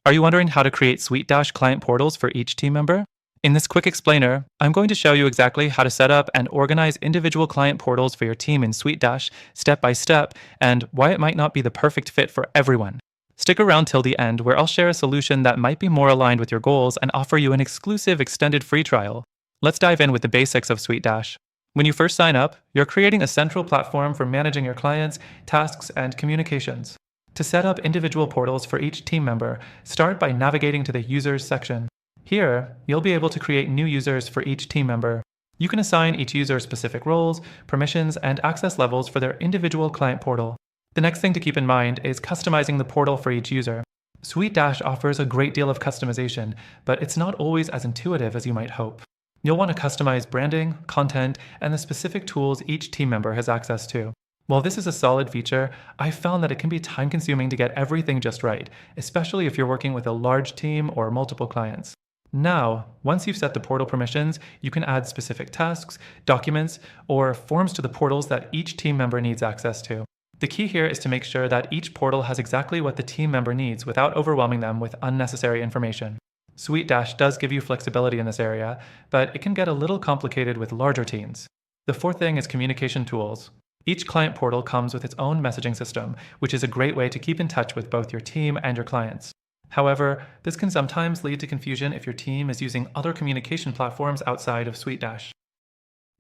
Are you wondering how to create SuiteDash client portals for each team member? In this quick explainer, I'm going to show you exactly how to set up and organize individual client portals for your team in SuiteDash step by step and why it might not be the perfect fit for everyone. Stick around till the end where I'll share a solution that might be more aligned with your goals and offer you an exclusive extended free trial. Let's dive in with the basics of SuiteDash. When you first sign up, you're creating a central platform for managing your clients, tasks, and communications. To set up individual portals for each team member, start by navigating to the Users section. Here, you'll be able to create new users for each team member. You can assign each user specific roles, permissions, and access levels for their individual client portal. The next thing to keep in mind is customizing the portal for each user. SuiteDash offers a great deal of customization, but it's not always as intuitive as you might hope. You'll want to customize branding, content, and the specific tools each team member has access to. While this is a solid feature, I've found that it can be time-consuming to get everything just right, especially if you're working with a large team or multiple clients. Now, once you've set the portal permissions, you can add specific tasks, documents, or forms to the portals that each team member needs access to. The key here is to make sure that each portal has exactly what the team member needs without overwhelming them with unnecessary information. SuiteDash does give you flexibility in this area, but it can get a little complicated with larger teams. The fourth thing is communication tools. Each client portal comes with its own messaging system, which is a great way to keep in touch with both your team and your clients. However, this can sometimes lead to confusion if your team is using other communication platforms outside of SuiteDash.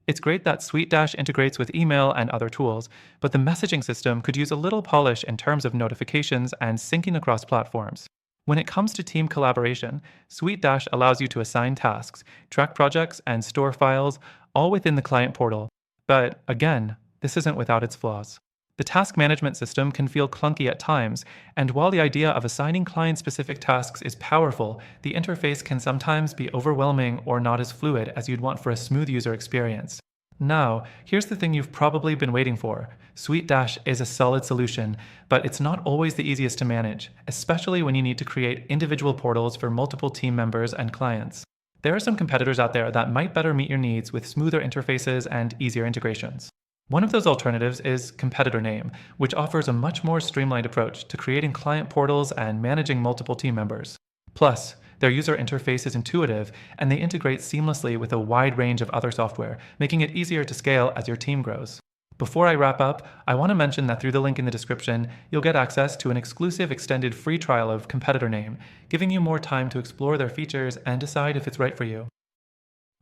It's great that SuiteDash integrates with email and other tools, but the messaging system could use a little polish in terms of notifications and syncing across platforms. When it comes to team collaboration, SuiteDash allows you to assign tasks, track projects, and store files, all within the client portal. But again, this isn't without its flaws. The task management system can feel clunky at times, and while the idea of assigning client-specific tasks is powerful, the interface can sometimes be overwhelming or not as fluid as you'd want for a smooth user experience. Now, here's the thing you've probably been waiting for. SuiteDash is a solid solution, but it's not always the easiest to manage, especially when you need to create individual portals for multiple team members and clients. There are some competitors out there that might better meet your needs with smoother interfaces and easier integrations. One of those alternatives is Competitor Name, which offers a much more streamlined approach to creating client portals and managing multiple team members. Plus, their user interface is intuitive, and they integrate seamlessly with a wide range of other software, making it easier to scale as your team grows. Before I wrap up, I want to mention that through the link in the description, you'll get access to an exclusive extended free trial of Competitor Name, giving you more time to explore their features and decide if it's right for you.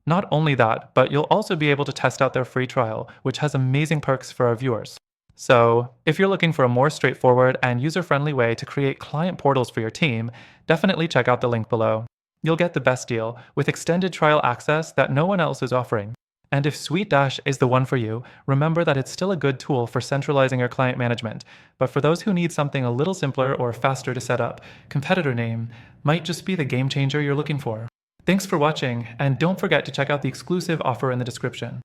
Not only that, but you'll also be able to test out their free trial, which has amazing perks for our viewers. So, if you're looking for a more straightforward and user-friendly way to create client portals for your team, definitely check out the link below. You'll get the best deal, with extended trial access that no one else is offering. And if SuiteDash is the one for you, remember that it's still a good tool for centralizing your client management. But for those who need something a little simpler or faster to set up, Competitor Name might just be the game changer you're looking for. Thanks for watching, and don't forget to check out the exclusive offer in the description.